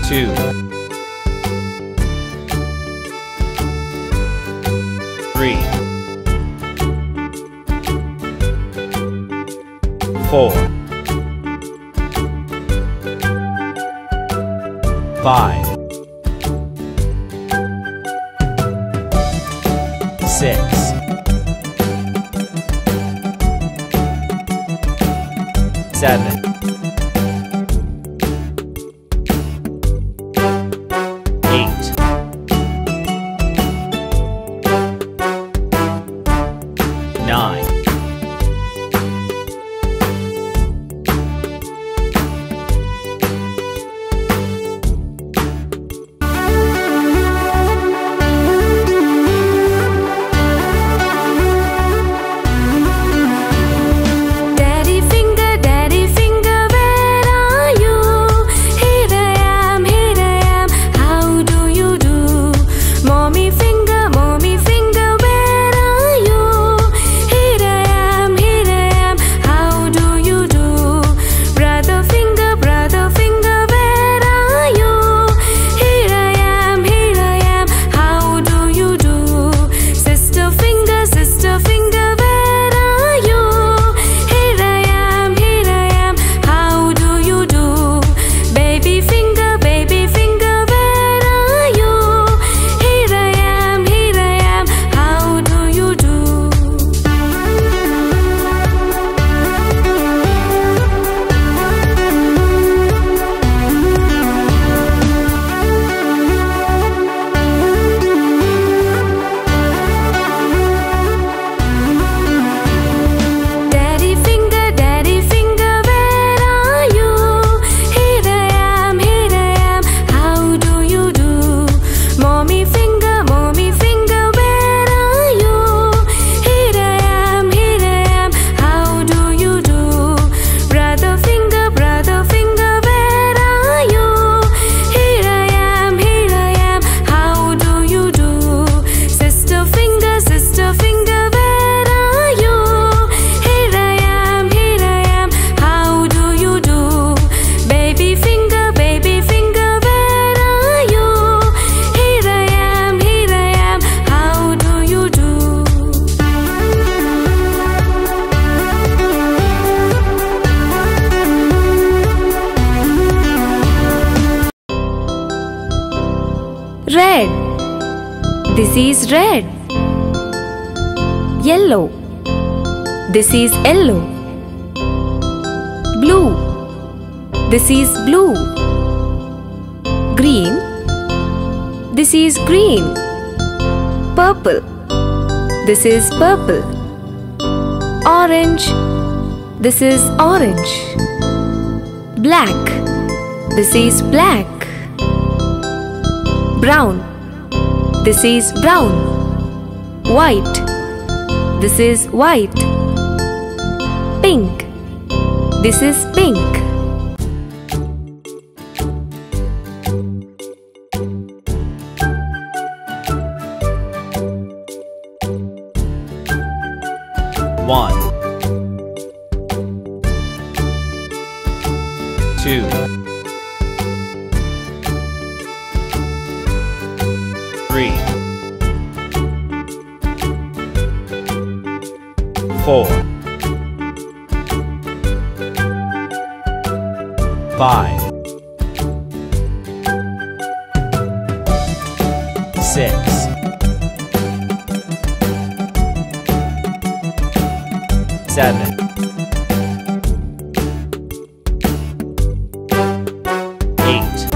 2, 3, 4, 5, 6, 7, 8, 9, Red. This is red. Yellow. This is yellow. Blue. This is blue. Green. This is green. Purple. This is purple. Orange. This is orange. Black. This is black. Brown. This is brown. White. This is white. Pink. This is pink. One, 2, 3, 4, 5, 6, 7, 8,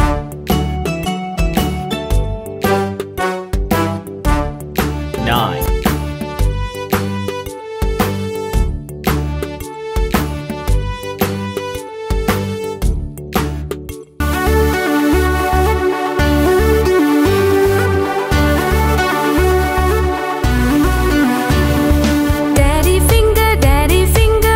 9, 'Daddy finger,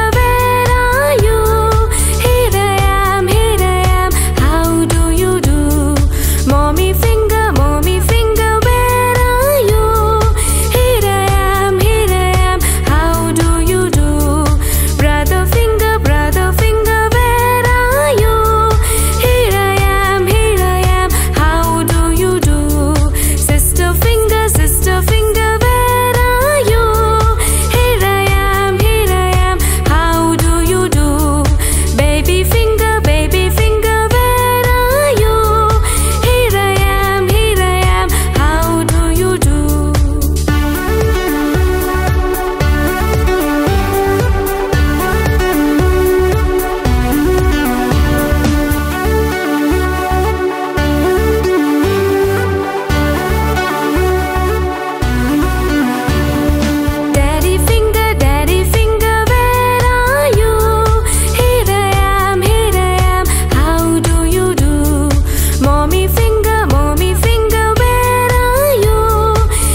Mommy finger, where are you?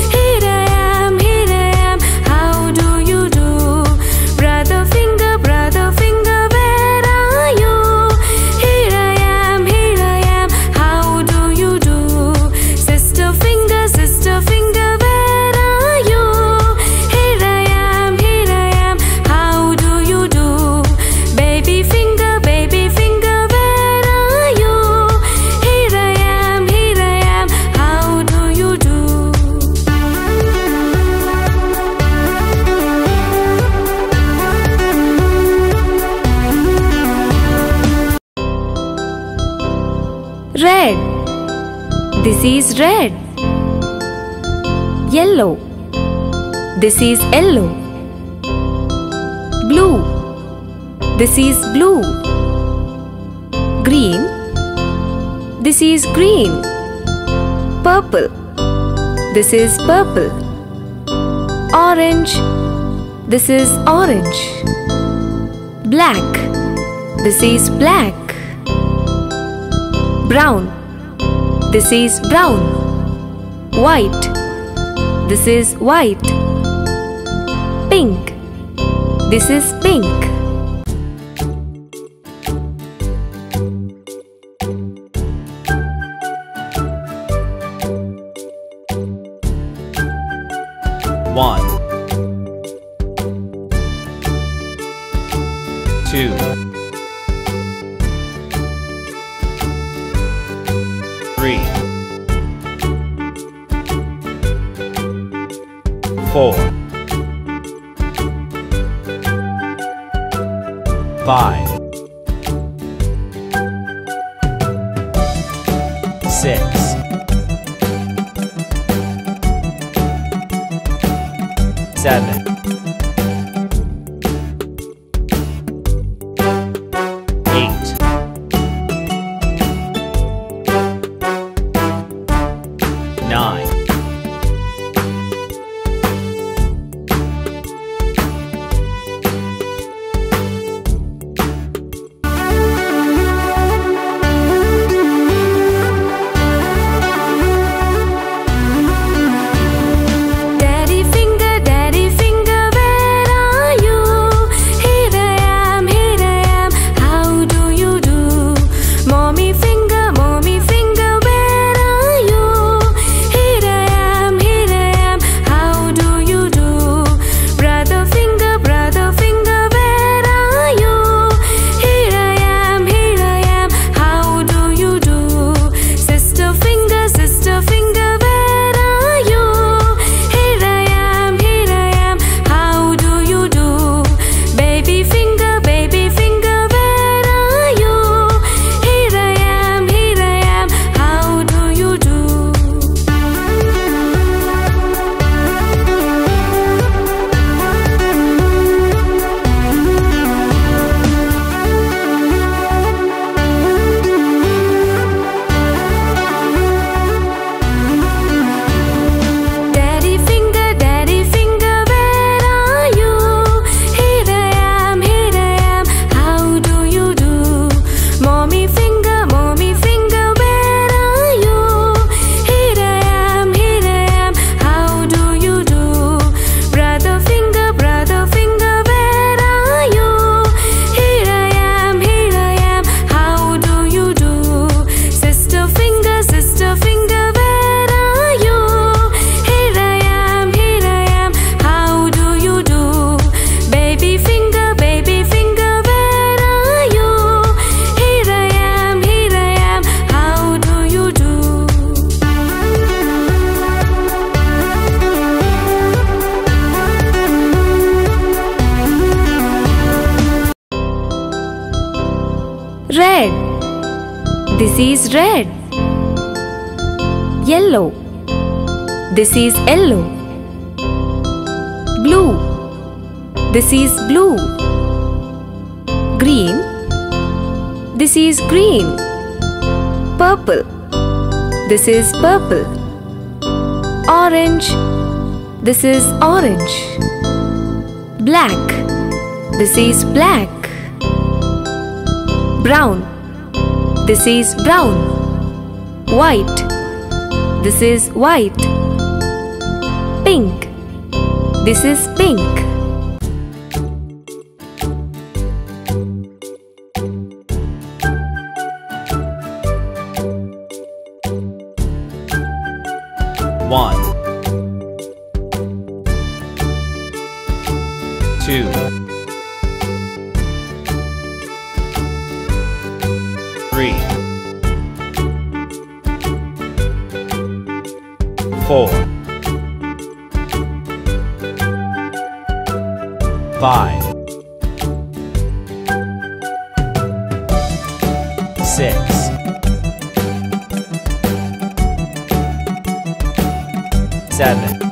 Here I am, how do you do? Brother finger, where are you? Here I am, how do you do? Sister finger, where are you? Here I am, how do you do? Baby finger, where are you? Here I am, how do you do? Red. This is red. Yellow. This is yellow. Blue. This is blue. Green. This is green. Purple. This is purple. Orange. This is orange. Black. This is black. Brown. This is brown. White. This is white. Pink. This is pink. One, 2, 3, 4, 5, 6, 7, 8, 9, This is red. Yellow. This is yellow. Blue. This is blue. Green. This is green. Purple. This is purple. Orange. This is orange. Black. This is black. Brown. This is brown. White. This is white. Pink. This is pink. One, two, three, four, 5, 6, 7,